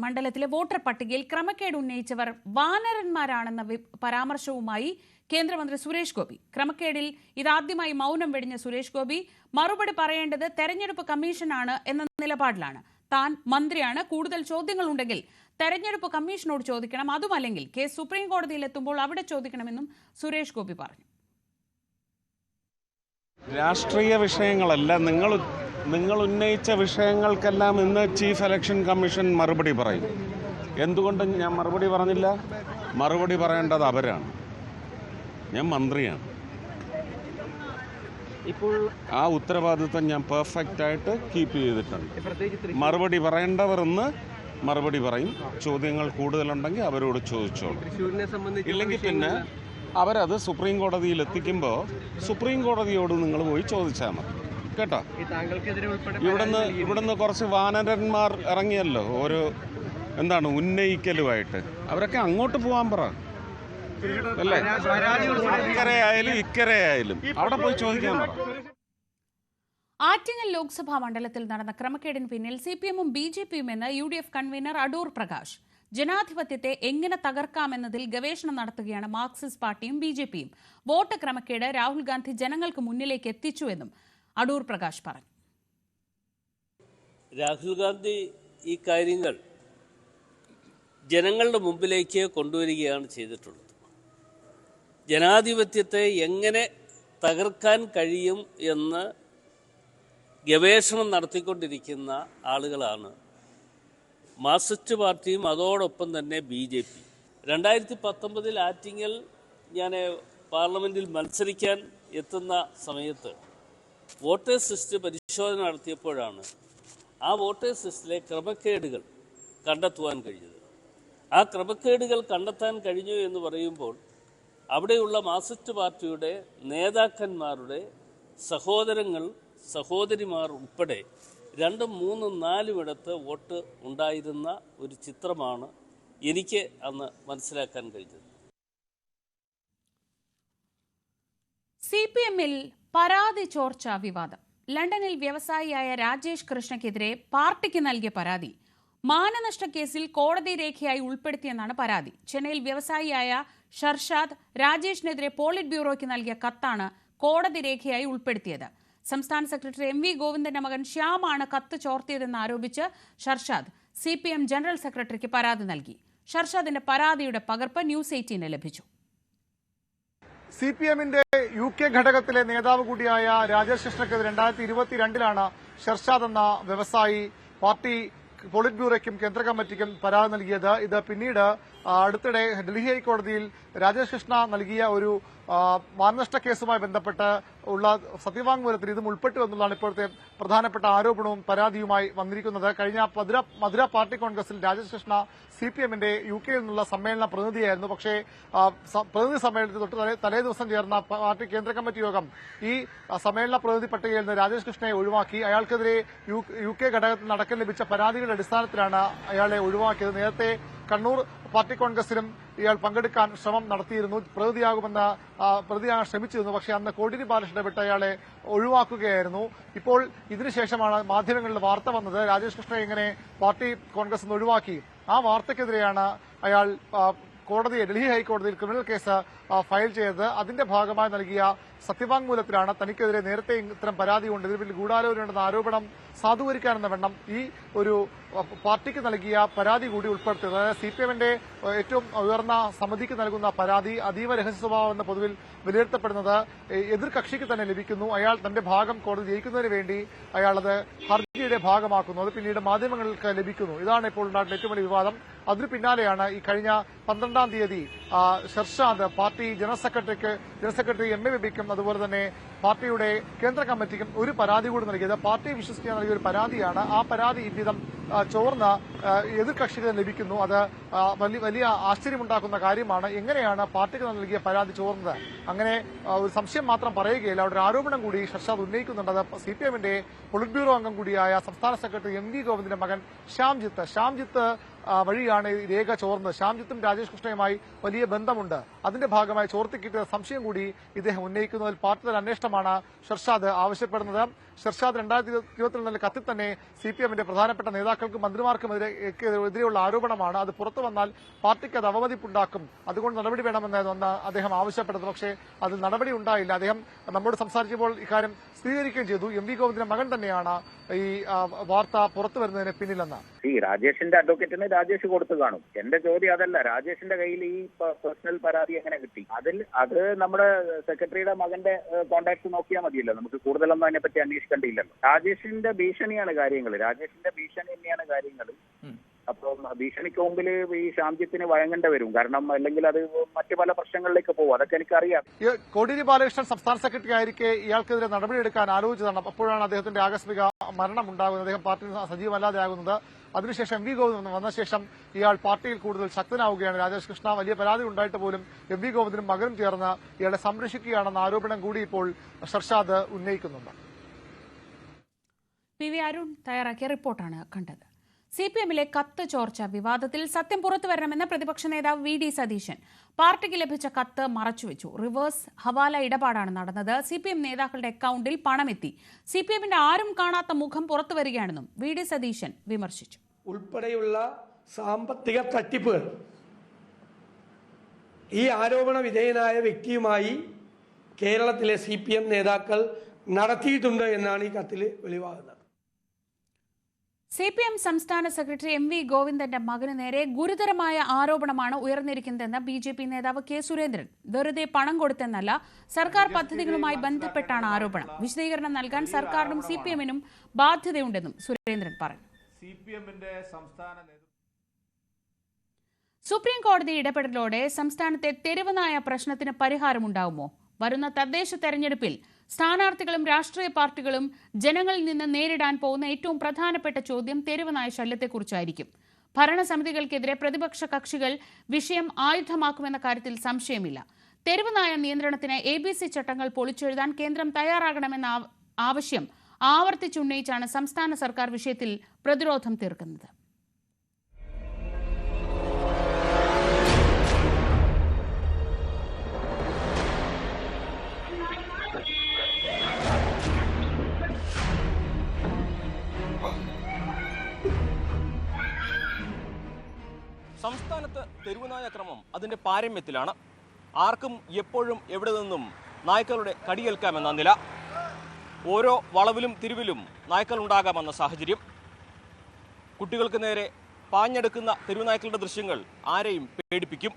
മണ്ഡലത്തിലെ വോട്ടർ പട്ടികയിൽ ക്രമക്കേട് ഉന്നയിച്ചവർ വാനരന്മാരാണെന്ന പരാമർശവുമായി കേന്ദ്രമന്ത്രി സുരേഷ് ഗോപി. ക്രമക്കേടിൽ ഇതാദ്യമായി മൗനം വെടിഞ്ഞ സുരേഷ് ഗോപി മറുപടി പറയേണ്ടത് തെരഞ്ഞെടുപ്പ് കമ്മീഷനാണ് എന്ന നിലപാടിലാണ്. താൻ മന്ത്രിയാണ്, കൂടുതൽ ചോദ്യങ്ങളുണ്ടെങ്കിൽ തെരഞ്ഞെടുപ്പ് കമ്മീഷനോട് ചോദിക്കണം, അതുമല്ലെങ്കിൽ കേസ് സുപ്രീം കോടതിയിൽ എത്തുമ്പോൾ അവിടെ ചോദിക്കണമെന്നും സുരേഷ് ഗോപി പറഞ്ഞു. രാഷ്ട്രീയ വിഷയങ്ങളല്ല, നിങ്ങൾ ഉന്നയിച്ച വിഷയങ്ങൾക്കെല്ലാം ഇന്ന് ചീഫ് ഇലക്ഷൻ കമ്മീഷൻ മറുപടി പറയും. എന്തുകൊണ്ട് ഞാൻ മറുപടി പറഞ്ഞില്ല? മറുപടി പറയേണ്ടത് അവരാണ്, ഞാൻ മന്ത്രിയാണ്. ഇപ്പോൾ ആ ഉത്തരവാദിത്വം ഞാൻ പെർഫെക്റ്റ് ആയിട്ട് കീപ്പ് ചെയ്തിട്ടുണ്ട്. മറുപടി പറയേണ്ടവർ ഇന്ന് മറുപടി പറയും. ചോദ്യങ്ങൾ കൂടുതലുണ്ടെങ്കിൽ അവരോട് ചോദിച്ചോളൂ. ഇല്ലെങ്കിൽ പിന്നെ അവരത് സുപ്രീം കോടതിയിൽ എത്തിക്കുമ്പോൾ സുപ്രീം കോടതിയോട് നിങ്ങൾ പോയി ചോദിച്ചാൽ മതി കേട്ടോ. ഇവിടുന്ന് കുറച്ച് വാനരന്മാർ ഇറങ്ങിയല്ലോ, ഓരോ ഉന്നയിക്കലുമായിട്ട്. അവരൊക്കെ അങ്ങോട്ട് പോകാൻ പറ അല്ലേ, ഇക്കരയായാലും ഇക്കരയായാലും അവിടെ പോയി ചോദിക്കാൻ പറ. ആറ്റിങ്ങൽ ലോക്സഭാ മണ്ഡലത്തിൽ നടന്ന ക്രമക്കേടിന് പിന്നിൽ CPM-ഉം BJP-യും എന്ന് UDF കൺവീനർ അടൂർ പ്രകാശ്. ജനാധിപത്യത്തെ എങ്ങനെ തകർക്കാമെന്നതിൽ ഗവേഷണം നടത്തുകയാണ് മാർക്സിസ്റ്റ് പാർട്ടിയും BJP-യും. വോട്ട് ക്രമക്കേട് രാഹുൽ ഗാന്ധി ജനങ്ങൾക്ക് മുന്നിലേക്ക് എത്തിച്ചുവെന്നും അടൂർ പ്രകാശ് പറഞ്ഞു. രാഹുൽ ഗാന്ധി ഈ കാര്യങ്ങൾ ജനങ്ങളുടെ മുമ്പിലേക്ക് കൊണ്ടുവരികയാണ് ചെയ്തിട്ടുള്ളത്. ജനാധിപത്യത്തെ എങ്ങനെ തകർക്കാൻ കഴിയും എന്ന് ഗവേഷണം നടത്തിക്കൊണ്ടിരിക്കുന്ന ആളുകളാണ് മാർക്സിസ്റ്റ് പാർട്ടിയും അതോടൊപ്പം തന്നെ BJP. 2019 ആറ്റിങ്ങൽ ഞാൻ പാർലമെൻറ്റിൽ മത്സരിക്കാൻ എത്തുന്ന സമയത്ത് വോട്ടേഴ്സ് ലിസ്റ്റ് പരിശോധന നടത്തിയപ്പോഴാണ് ആ വോട്ടേഴ്സ് ലിസ്റ്റിലെ ക്രമക്കേടുകൾ കണ്ടെത്തുവാൻ കഴിഞ്ഞത്. ആ ക്രമക്കേടുകൾ കണ്ടെത്താൻ കഴിഞ്ഞു എന്ന് പറയുമ്പോൾ അവിടെയുള്ള മാർക്സിസ്റ്റ് പാർട്ടിയുടെ നേതാക്കന്മാരുടെ സഹോദരങ്ങൾ സഹോദരിമാർ ഉൾപ്പെടെ 2, 3, 4 ഇടത്ത് വോട്ട് ഉണ്ടായിരുന്ന ഒരു ചിത്രമാണ് എനിക്ക് അന്ന് മനസ്സിലാക്കാൻ കഴിഞ്ഞത്. CPM-ൽ പരാതി ചോർച്ച വിവാദം. ലണ്ടനിൽ വ്യവസായിയായ രാജേഷ് കൃഷ്ണയ്ക്കെതിരെ പാർട്ടിക്ക് നൽകിയ പരാതി മാനനഷ്ട കേസിൽ കോടതി രേഖയായി ഉൾപ്പെടുത്തിയെന്നാണ് പരാതി. ചെന്നൈയിൽ വ്യവസായിയായ ഷർഷാദ് രാജേഷിനെതിരെ പോളിറ്റ് ബ്യൂറോയ്ക്ക് നൽകിയ കത്താണ് കോടതി രേഖയായി ഉൾപ്പെടുത്തിയത്. സംസ്ഥാന സെക്രട്ടറി MV ഗോവിന്ദന്റെ മകൻ ശ്യാമാണ് കത്ത് ചോർത്തിയതെന്ന് ആരോപിച്ച് ഷർഷാദ് CPM ജനറൽ സെക്രട്ടറിക്ക് പരാതി നൽകി. ഷർഷാദിന്റെ പരാതിയുടെ പകർപ്പ് ന്യൂസ് 18 ലഭിച്ചു. CPM-ന്റെ UK ഘടകത്തിലെ നേതാവ് കൂടിയായ രാജേഷ് കൃഷ്ണയ്ക്കെതിരെ 2022 ഷർഷാദ് എന്ന വ്യവസായി പാർട്ടി പോളിറ്റ് ബ്യൂറോയ്ക്കും കേന്ദ്ര കമ്മിറ്റിക്കും പരാതി നൽകിയത്. ഇത് പിന്നീട് അടുത്തിടെ ഡൽഹി ഹൈക്കോടതിയിൽ രാജേഷ് കൃഷ്ണ നൽകിയ ഒരു മാനനഷ്ട കേസുമായി ബന്ധപ്പെട്ട് ഉള്ള സത്യവാങ്മൂലത്തിൽ ഇതും ഉൾപ്പെട്ടു എന്നുള്ളതാണ് ഇപ്പോഴത്തെ പ്രധാനപ്പെട്ട ആരോപണവും പരാതിയുമായി വന്നിരിക്കുന്നത്. കഴിഞ്ഞ മധുര പാർട്ടി കോൺഗ്രസിൽ രാജേഷ് കൃഷ്ണ CPM-ന്റെ UK-യിൽ നിന്നുള്ള സമ്മേളന പ്രതിനിധിയായിരുന്നു. പക്ഷേ പ്രതിനിധി സമ്മേളനത്തിൽ തൊട്ട് തലേ ദിവസം ചേർന്ന പാർട്ടി കേന്ദ്ര കമ്മിറ്റി യോഗം ഈ സമ്മേളന പ്രതിനിധി പട്ടികയിൽ നിന്ന് രാജേഷ് കൃഷ്ണയെ ഒഴിവാക്കി. അയാൾക്കെതിരെ UK ഘടകത്തിൽ നടക്കാൻ ലഭിച്ച പരാതികളുടെ അടിസ്ഥാനത്തിലാണ് അയാളെ ഒഴിവാക്കിയത്. നേരത്തെ കണ്ണൂർ പാർട്ടി കോൺഗ്രസിലും ഇയാൾ പങ്കെടുക്കാൻ ശ്രമം നടത്തിയിരുന്നു, പ്രതിയാകാൻ ശ്രമിച്ചിരുന്നു. പക്ഷേ അന്ന് കോടിയേരി ബാലകൃഷ്ണൻ ഇടപെട്ട് അയാളെ ഒഴിവാക്കുകയായിരുന്നു. ഇപ്പോൾ ഇതിനുശേഷമാണ് മാധ്യമങ്ങളിൽ വാർത്ത വന്നത് രാജേഷ് കൃഷ്ണയെ ഇങ്ങനെ പാർട്ടി കോൺഗ്രസ് നിന്ന് ഒഴിവാക്കി. ആ വാർത്തയ്ക്കെതിരെയാണ് അയാൾ ഡൽഹി ഹൈക്കോടതിയിൽ ക്രിമിനൽ കേസ് ഫയൽ ചെയ്തത്. അതിന്റെ ഭാഗമായി നൽകിയ സത്യവാങ്മൂലത്തിലാണ് തനിക്കെതിരെ നേരത്തെ ഇത്തരം പരാതിയുണ്ട്, ഇതിൽ ഗൂഢാലോചനയുണ്ടെന്ന ആരോപണം സാധൂകരിക്കാനെന്ന വണ്ണം ഈ ഒരു പാർട്ടിക്ക് നൽകിയ പരാതി കൂടി ഉൾപ്പെടുത്തിയത്. അതായത് സിപിഎമ്മിന്റെ ഏറ്റവും ഉയർന്ന സമിതിക്ക് നൽകുന്ന പരാതി അതീവ രഹസ്യ സ്വഭാവമെന്ന് പൊതുവിൽ വിലയിരുത്തപ്പെടുന്നത് എതിർ കക്ഷിക്ക് തന്നെ ലഭിക്കുന്നു. അയാൾ തന്റെ ഭാഗം കോടതി ജയിക്കുന്നതിന് വേണ്ടി അയാളത് ഹർജിയുടെ ഭാഗമാക്കുന്നു, അത് പിന്നീട് മാധ്യമങ്ങൾക്ക് ലഭിക്കുന്നു. ഇതാണ് ഇപ്പോൾ ഉണ്ടായിട്ടുള്ള ഏറ്റവും വലിയ വിവാദം. അതിനു പിന്നാലെയാണ് ഈ കഴിഞ്ഞ 12-ാം തീയതി Sharshad party general secretary M A ബേബിക്കും അതുപോലെ തന്നെ പാർട്ടിയുടെ കേന്ദ്ര കമ്മിറ്റിക്കും ഒരു പരാതി കൂടി നൽകിയത്. പാർട്ടി വിശ്വസിക്കാൻ നൽകിയ ഒരു പരാതിയാണ്. ആ പരാതി ഇவ்விധം ചോർന്ന് എതിർ കക്ഷിക്ക് ലഭിക്കുന്നു. അത് വലിയ ആശ്ചര്യമുണ്ടാക്കുന്ന കാര്യമാണ്. എങ്ങനെയാണ് പാർട്ടിക്ക് നൽകിയ പരാതി ചോർന്നത്? അങ്ങനെ ഒരു സംശയം മാത്രം പറയുകയില്ല, അവിടെ ഒരു ആരോപണം കൂടി ഷർഷാദ് ഉന്നയിക്കുന്നുണ്ട്. അത് സിപിഎമ്മിന്റെ പൊളിറ്റ് ബ്യൂറോ അംഗം കൂടിയായ സംസ്ഥാന സെക്രട്ടറി എം വി ഗോവിന്ദന്റെ മകൻ ശ്യാംജിത്ത് വഴിയാണ് ഈ രേഖ ചോർന്നത്. ശ്യാംജിത്തും രാജേഷ് കൃഷ്ണയുമായി വലിയ ബന്ധമുണ്ട്. അതിന്റെ ഭാഗമായി ചോർത്തിക്കിട്ടിയ സംശയം കൂടി ഇദ്ദേഹം ഉന്നയിക്കുന്നതിൽ പാർട്ടി തല അന്വേഷണമാണ് ഷർഷാദ് ആവശ്യപ്പെടുന്നത്. ഷർഷാദ് 2022 കത്തിൽ തന്നെ സിപിഎമ്മിന്റെ പ്രധാനപ്പെട്ട നേതാക്കൾക്കും മന്ത്രിമാർക്കും എതിരെയുള്ള ആരോപണമാണ്. അത് പുറത്തു വന്നാൽ പാർട്ടിക്ക് അത് അവമതിപ്പുണ്ടാക്കും, അതുകൊണ്ട് നടപടി വേണമെന്നായിരുന്നു അദ്ദേഹം ആവശ്യപ്പെട്ടത്. പക്ഷേ അതിൽ നടപടി ഉണ്ടായില്ല. അദ്ദേഹം നമ്മോട് സംസാരിച്ചപ്പോൾ ഇക്കാര്യം സ്ഥിരീകരിക്കുകയും ചെയ്തു. എം വി ഗോവിന്ദന്റെ മകൻ തന്നെയാണ് ഈ വാർത്ത പുറത്തു വരുന്നതിന് പിന്നിലെന്ന്. ഈ രാജേഷിന്റെ അഡ്വക്കേറ്റിന് രാജേഷ് കൊടുത്തു കാണും. എന്റെ ചോദ്യം അതല്ല, രാജേഷിന്റെ കയ്യിൽ ഈ പേഴ്സണൽ പരാതി എങ്ങനെ കിട്ടി? അത് നമ്മുടെ സെക്രട്ടറിയുടെ മകന്റെ കോൺടാക്ട് നോക്കിയാൽ മതിയല്ലോ, നമുക്ക് കൂടുതലൊന്നും അതിനെപ്പറ്റി അന്വേഷിക്കേണ്ടിയില്ലല്ലോ. രാജേഷിന്റെ ഭീഷണിയാണ് കാര്യങ്ങൾ, രാജേഷിന്റെ ഭീഷണി തന്നെയാണ് കാര്യങ്ങൾ. അപ്പം ഭീഷണിക്ക് മുമ്പിൽ ഈ ശ്യാംജിത്തിന് വഴങ്ങേണ്ടി വരും, കാരണം അല്ലെങ്കിൽ അത് മറ്റു പല പ്രശ്നങ്ങളിലേക്ക് പോകും. അതൊക്കെ എനിക്കറിയാം. കോടിയേരി ബാലകൃഷ്ണൻ സംസ്ഥാന സെക്രട്ടറി ആയിരിക്കെ ഇയാൾക്കെതിരെ നടപടിയെടുക്കാൻ ആലോചിച്ചതാണ്. അപ്പോഴാണ് അദ്ദേഹത്തിന്റെ ആകസ്മിക മരണം ഉണ്ടാകുന്നത്, അദ്ദേഹം പാർട്ടിയിൽ സജീവമല്ലാതെ ആകുന്നത്. അതിനുശേഷം എം വി ഗോവിന്ദൻ വന്ന ശേഷം ഇയാൾ പാർട്ടിയിൽ കൂടുതൽ ശക്തനാവുകയാണ്. രാജേഷ് കൃഷ്ണ വലിയ പരാതി ഉണ്ടായിട്ട് പോലും എം വി ഗോവിന്ദനും മകനും ചേർന്ന് ഇയാളെ സംരക്ഷിക്കുകയാണെന്ന ആരോപണം കൂടി ഇപ്പോൾ ഷർഷാദ് ഉന്നയിക്കുന്നുണ്ട്. പി വി അരുൺ തയ്യാറാക്കിയ റിപ്പോർട്ടാണ് കണ്ടത്. സിപിഎമ്മിലെ കത്ത് ചോർച്ച വിവാദത്തിൽ സത്യം പുറത്തുവരണമെന്ന് പ്രതിപക്ഷ നേതാവ് വി ഡി സതീശൻ. പാർട്ടിക്ക് ലഭിച്ച കത്ത് മറച്ചുവെച്ചു. റിവേഴ്സ് ഹവാല ഇടപാടാണ് നടന്നത്. സിപിഎം നേതാക്കളുടെ അക്കൌണ്ടിൽ പണമെത്തി. സിപിഎമ്മിന്റെ ആരും കാണാത്ത മുഖം പുറത്തുവരികയാണെന്നും വി ഡി സതീശൻ വിമർശിച്ചു. ഉൾപ്പെടെയുള്ള സാമ്പത്തിക തട്ടിപ്പുകൾ ഈ ആരോപണ വിധേയനായ വ്യക്തിയുമായി കേരളത്തിലെ സിപിഎം നേതാക്കൾ നടത്തിയിട്ടുണ്ട് എന്നാണ് ഈ കത്തിൽ വെളിവാകുന്നത്. സിപിഎം സംസ്ഥാന സെക്രട്ടറി എം വി ഗോവിന്ദന്റെ മകന് നേരെ ഗുരുതരമായ ആരോപണമാണ് ഉയർന്നിരിക്കുന്നതെന്ന് ബിജെപി നേതാവ് കെ സുരേന്ദ്രൻ. വെറുതെ പണം കൊടുത്തെന്നല്ല, സർക്കാർ പദ്ധതികളുമായി ബന്ധപ്പെട്ടാണ് ആരോപണം. വിശദീകരണം നൽകാൻ സർക്കാരിനും സിപിഎമ്മിനും ബാധ്യതയുണ്ടെന്നും സുരേന്ദ്രൻ പറഞ്ഞു. സുപ്രീം കോടതി ഇടപെടലോടെ സംസ്ഥാനത്തെ തെരുവ് നായ പ്രശ്നത്തിന് പരിഹാരമുണ്ടാവുമോ? വരുന്ന തദ്ദേശ തെരഞ്ഞെടുപ്പിൽ സ്ഥാനാർത്ഥികളും രാഷ്ട്രീയ പാർട്ടികളും ജനങ്ങളിൽ നിന്ന് നേരിടാൻ പോകുന്ന ഏറ്റവും പ്രധാനപ്പെട്ട ചോദ്യം തെരുവ് നായ ശല്യത്തെക്കുറിച്ചായിരിക്കും. ഭരണസമിതികൾക്കെതിരെ പ്രതിപക്ഷ കക്ഷികൾ വിഷയം ആയുധമാക്കുമെന്ന കാര്യത്തിൽ സംശയമില്ല. തെരുവ് നായ നിയന്ത്രണത്തിന് ABC ചട്ടങ്ങൾ പൊളിച്ചെഴുതാൻ കേന്ദ്രം തയ്യാറാകണമെന്ന ആവശ്യം ആവർത്തിച്ചുന്നയിച്ചാണ് സംസ്ഥാന സർക്കാർ വിഷയത്തിൽ പ്രതിരോധം തീർക്കുന്നത്. സംസ്ഥാനത്ത് തെരുവുനായ ക്രമം അതിൻ്റെ പാരമ്യത്തിലാണ്. ആർക്കും എപ്പോഴും എവിടെ നിന്നും നായ്ക്കളുടെ കടിയേൽക്കാമെന്ന നില. ഓരോ വളവിലും തിരിവിലും നായ്ക്കൾ ഉണ്ടാകാമെന്ന സാഹചര്യം. കുട്ടികൾക്ക് നേരെ പാഞ്ഞെടുക്കുന്ന തെരുവുനായ്ക്കളുടെ ദൃശ്യങ്ങൾ ആരെയും പേടിപ്പിക്കും.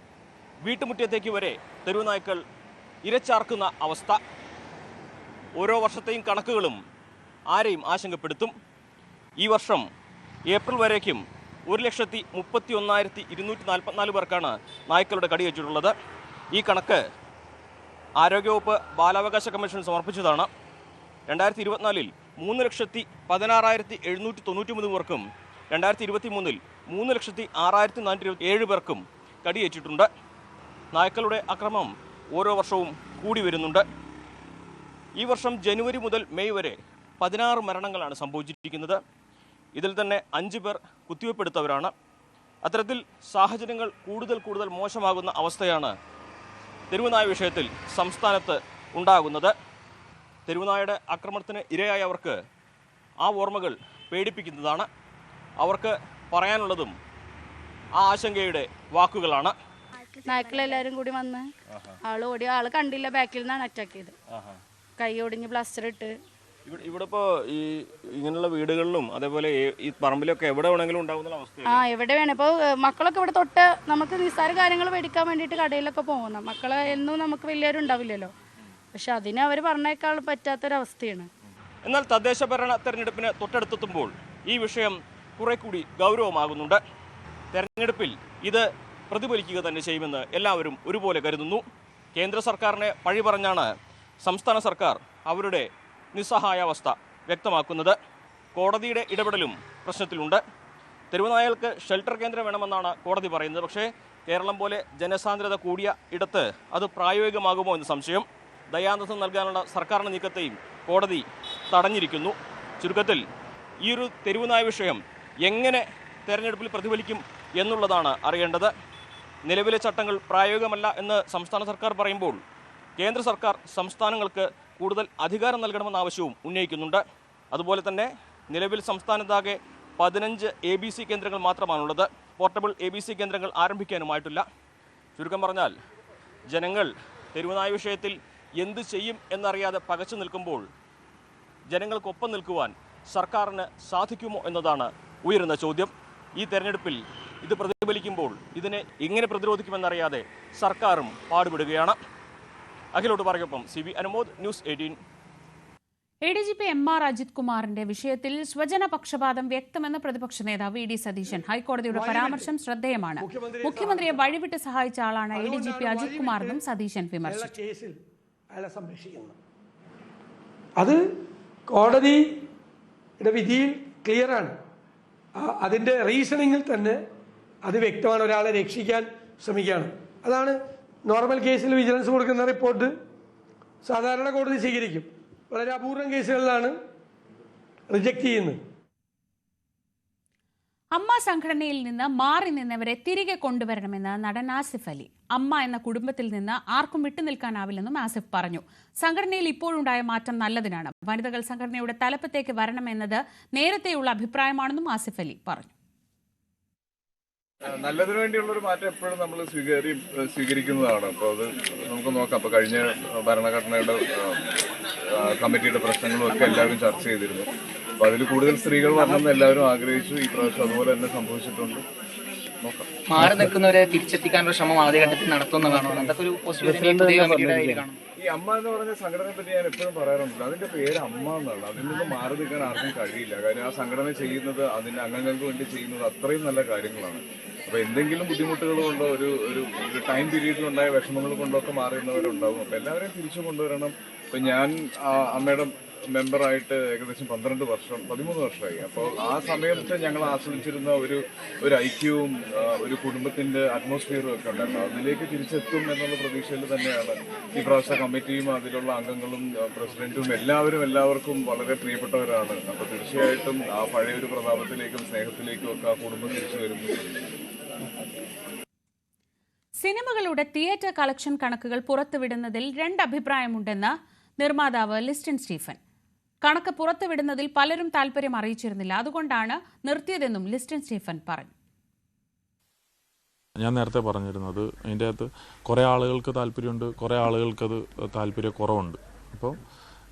വീട്ടുമുറ്റത്തേക്ക് വരെ തെരുവുനായ്ക്കൾ ഇരച്ചാർക്കുന്ന അവസ്ഥ. ഓരോ വർഷത്തെയും കണക്കുകളും ആരെയും ആശങ്കപ്പെടുത്തും. ഈ വർഷം ഏപ്രിൽ വരേക്കും 1,31,244 പേർക്കാണ് നായ്ക്കളുടെ കടിയേറ്റിട്ടുള്ളത്. ഈ കണക്ക് ആരോഗ്യവകുപ്പ് ബാലാവകാശ കമ്മീഷൻ സമർപ്പിച്ചതാണ്. 2024 3,16,793 പേർക്കും 2023 3,06,427 പേർക്കും കടിയേറ്റിട്ടുണ്ട്. നായ്ക്കളുടെ അക്രമം ഓരോ വർഷവും കൂടി വരുന്നുണ്ട്. ഈ വർഷം ജനുവരി മുതൽ മെയ് വരെ 16 മരണങ്ങളാണ് സംഭവിച്ചിരിക്കുന്നത്. ഇതിൽ തന്നെ 5 പേർ കുത്തിവയ്പ്പെടുത്തവരാണ്. അത്തരത്തിൽ സാഹചര്യങ്ങൾ കൂടുതൽ മോശമാകുന്ന അവസ്ഥയാണ് തെരുവുനായ വിഷയത്തിൽ സംസ്ഥാനത്ത് ഉണ്ടാകുന്നത്. തെരുവുനായയുടെ ആക്രമണത്തിന് ഇരയായവർക്ക് ആ ഓർമ്മകൾ പേടിപ്പിക്കുന്നതാണ്. അവർക്ക് പറയാനുള്ളതും ആ ആശങ്കയുടെ വാക്കുകളാണ്. നായ്ക്കളെല്ലാരും കൂടി വന്ന് ആള് ഓടി. ആള് കണ്ടില്ല, ബാക്കിൽ നിന്നാണ് അറ്റാക്ക് ചെയ്ത്. കൈ ഒടിഞ്ഞ് പ്ലാസ്റ്റർ ഇട്ട്. ഇവിടെ ഇപ്പോ ഈ ഇങ്ങനെയുള്ള വീടുകളിലും അതേപോലെ ഈ പറമ്പിലൊക്കെ എവിടെ വേണമെങ്കിലും ഉണ്ടാവുന്ന അവസ്ഥ. എവിടെ വേണം. ഇപ്പോൾ മക്കളൊക്കെ ഇവിടെ തൊട്ട് നമുക്ക് നിസ്സാര കാര്യങ്ങൾ മേടിക്കാൻ വേണ്ടിയിട്ട് കടയിലൊക്കെ പോകുന്ന മക്കളെ എന്നും നമുക്ക് വലിയൊരു ഉണ്ടാവില്ലല്ലോ. പക്ഷെ അതിന് അവർ പറഞ്ഞേക്കാൾ പറ്റാത്തൊരവസ്ഥയാണ്. എന്നാൽ തദ്ദേശ ഭരണ തെരഞ്ഞെടുപ്പിന് തൊട്ടടുത്തെത്തുമ്പോൾ ഈ വിഷയം കുറെ കൂടി ഗൗരവമാകുന്നുണ്ട്. തെരഞ്ഞെടുപ്പിൽ ഇത് പ്രതിഫലിക്കുക തന്നെ ചെയ്യുമെന്ന് എല്ലാവരും ഒരുപോലെ കരുതുന്നു. കേന്ദ്ര സർക്കാരിനെ പഴി പറഞ്ഞാണ് സംസ്ഥാന സർക്കാർ അവരുടെ നിസ്സഹായാവസ്ഥ വ്യക്തമാക്കുന്നത്. കോടതിയുടെ ഇടപെടലും പ്രശ്നത്തിലുണ്ട്. തെരുവുനായകൾക്ക് ഷെൽട്ടർ കേന്ദ്രം വേണമെന്നാണ് കോടതി പറയുന്നത്. പക്ഷേ കേരളം പോലെ ജനസാന്ദ്രത കൂടിയ ഇടത്ത് അത് പ്രായോഗികമാകുമോ എന്ന് സംശയം. ദയാനന്ദം നൽകാനുള്ള സർക്കാരിൻ്റെ നീക്കത്തെയും കോടതി തടഞ്ഞിരിക്കുന്നു. ചുരുക്കത്തിൽ ഈ ഒരു തെരുവുനായ വിഷയം എങ്ങനെ തെരഞ്ഞെടുപ്പിൽ പ്രതിഫലിക്കും എന്നുള്ളതാണ് അറിയേണ്ടത്. നിലവിലെ ചട്ടങ്ങൾ പ്രായോഗികമല്ല എന്ന് സംസ്ഥാന സർക്കാർ പറയുമ്പോൾ കേന്ദ്ര സർക്കാർ സംസ്ഥാനങ്ങൾക്ക് കൂടുതൽ അധികാരം നൽകണമെന്ന ആവശ്യവും ഉന്നയിക്കുന്നുണ്ട്. അതുപോലെ തന്നെ നിലവിൽ സംസ്ഥാനത്താകെ 15 ABC കേന്ദ്രങ്ങൾ മാത്രമാണുള്ളത്. പോർട്ടബിൾ ABC കേന്ദ്രങ്ങൾ ആരംഭിക്കാനുമായിട്ടില്ല. ചുരുക്കം പറഞ്ഞാൽ ജനങ്ങൾ തെരുവുനായ വിഷയത്തിൽ എന്ത് ചെയ്യും എന്നറിയാതെ പകച്ചു നിൽക്കുമ്പോൾ ജനങ്ങൾക്കൊപ്പം നിൽക്കുവാൻ സർക്കാരിന് സാധിക്കുമോ എന്നതാണ് ഉയരുന്ന ചോദ്യം. ഈ തെരഞ്ഞെടുപ്പിൽ ഇത് പ്രതിഫലിക്കുമ്പോൾ ഇതിനെ എങ്ങനെ പ്രതിരോധിക്കുമെന്നറിയാതെ സർക്കാരും പാടുപെടുകയാണ്. അഖിലോട് പറയൊപ്പം CB Anumod, news 18. ADGP MR Ajith കുമാറിന്റെ വിഷയത്തിൽ സ്വജനപക്ഷപാതം വ്യക്തമെന്ന് പ്രതിപക്ഷ നേതാവ് ED സതീശൻ. ഹൈക്കോടതിയുടെ പരാമർശം ശ്രദ്ധേയമാണ്. മുഖ്യമന്ത്രിയെ വഴിവിട്ട് സഹായിച്ച ആളാണ് ADGP അജിത് കുമാറെന്നും സതീശൻ വിമർശിച്ചു. അത് കോടതിയുടെ വിധിയിൽ ക്ലിയറാണ്. അതിൻ്റെ റീസണിങ്ങിൽ തന്നെ അത് വ്യക്തമാണ്. ഒരാളെ രക്ഷിക്കാൻ ശ്രമിക്കുകയാണ്. അതാണ് നോർമൽ കേസിൽ വിജിലൻസ് കൊടുക്കുന്ന റിപ്പോർട്ട് സാധാരണ കോടതി സ്വീകരിക്കും. വളരെ അപൂർവം കേസുകളിലാണ് റിജക്റ്റ് ചെയ്യുന്നത്. അമ്മ സംഘടനയിൽ നിന്ന് മാറി നിന്നവരെ തിരികെ കൊണ്ടുവരണമെന്ന് നടൻ ആസിഫ് അലി. അമ്മ എന്ന കുടുംബത്തിൽ നിന്ന് ആർക്കും വിട്ടുനിൽക്കാനാവില്ലെന്നും ആസിഫ് പറഞ്ഞു. സംഘടനയിൽ ഇപ്പോഴുണ്ടായ മാറ്റം നല്ലതിനാണ്. വനിതകൾ സംഘടനയുടെ തലപ്പത്തേക്ക് വരണമെന്നത് നേരത്തെയുള്ള അഭിപ്രായമാണെന്നും ആസിഫ് അലി പറഞ്ഞു. നല്ലതിനു വേണ്ടിയുള്ള ഒരു മാറ്റം എപ്പോഴും നമ്മൾ സ്വീകരിക്കുന്നതാണ്. അപ്പോൾ അത് നമുക്ക് നോക്കാം. അപ്പോൾ കഴിഞ്ഞ ഭരണഘടനയുടെ കമ്മിറ്റിയുടെ പ്രശ്നങ്ങളും ഒക്കെ എല്ലാവരും ചർച്ച ചെയ്തിരുന്നു. അപ്പോൾ അതിൽ കൂടുതൽ സ്ത്രീകൾ വരണമെന്ന് എല്ലാവരും ആഗ്രഹിച്ചു. ഈ പ്രാവശ്യം അതുപോലെ തന്നെ സംഭവിച്ചിട്ടുണ്ട്. നോക്കാം. മാറി നിൽക്കുന്നവരെ തിരിച്ചെത്തിക്കാനുള്ള ശ്രമം ആദ്യഘട്ടത്തിൽ നടത്തുന്നതാണോ? അതൊക്കെ ഒരു ഈ അമ്മ എന്ന് പറഞ്ഞ സംഘടനയെ പറ്റി ഞാൻ എപ്പോഴും പറയാറുണ്ട്. അതിന്റെ പേര് അമ്മ എന്നാണ്. അതിൽ നിന്ന് മാറി നിൽക്കാൻ ആർക്കും കഴിയില്ല. കാര്യം ആ സംഘടന ചെയ്യുന്നത് അതിന്റെ അംഗങ്ങൾക്ക് വേണ്ടി ചെയ്യുന്നത് അത്രയും നല്ല കാര്യങ്ങളാണ്. അപ്പൊ എന്തെങ്കിലും ബുദ്ധിമുട്ടുകൾ കൊണ്ടോ ഒരു ടൈം പീരീഡിലുണ്ടായ വിഷമങ്ങൾ കൊണ്ടോ ഒക്കെ മാറുന്നവരുണ്ടാവും. അപ്പൊ എല്ലാവരെയും തിരിച്ചു കൊണ്ടുവരണം. ഇപ്പൊ ഞാൻ അമ്മയുടെ മെമ്പറായിട്ട് ഏകദേശം 13 വർഷമായി. അപ്പോൾ ആ സമയത്ത് ഞങ്ങൾ ആസ്വദിച്ചിരുന്ന ഒരു ഐക്യവും ഒരു കുടുംബത്തിന്റെ അറ്റ്മോസ്ഫിയറും ഒക്കെ ഉണ്ടായിരുന്നു. അതിലേക്ക് തിരിച്ചെത്തും എന്നുള്ള പ്രതീക്ഷയിൽ തന്നെയാണ് ഈ പ്രാവശ്യ കമ്മിറ്റിയും അതിലുള്ള അംഗങ്ങളും പ്രസിഡന്റും എല്ലാവർക്കും വളരെ പ്രിയപ്പെട്ടവരാണ്. അപ്പോൾ തീർച്ചയായിട്ടും ആ പഴയൊരു പ്രതാപത്തിലേക്കും സ്നേഹത്തിലേക്കും ഒക്കെ ആ കുടുംബം തിരിച്ചു വരുന്നു. സിനിമകളുടെ തിയേറ്റർ കളക്ഷൻ കണക്കുകൾ പുറത്തുവിടുന്നതിൽ 2 അഭിപ്രായമുണ്ടെന്ന് നിർമ്മാതാവ് ലിസ്റ്റിൻ സ്റ്റീഫൻ. കണക്ക് പുറത്തുവിടുന്നതിൽ പലരും താല്പര്യം അറിയിച്ചിരുന്നില്ല. അതുകൊണ്ടാണ് നിർത്തിയതെന്നും ലിസ്റ്റിൻ സ്റ്റീഫൻ പറഞ്ഞു. ഞാൻ നേരത്തെ പറഞ്ഞിരുന്നത് അതിൻ്റെ അകത്ത് കുറേ ആളുകൾക്ക് താല്പര്യമുണ്ട്, കുറേ ആളുകൾക്കത് താല്പര്യക്കുറവുണ്ട്. അപ്പോൾ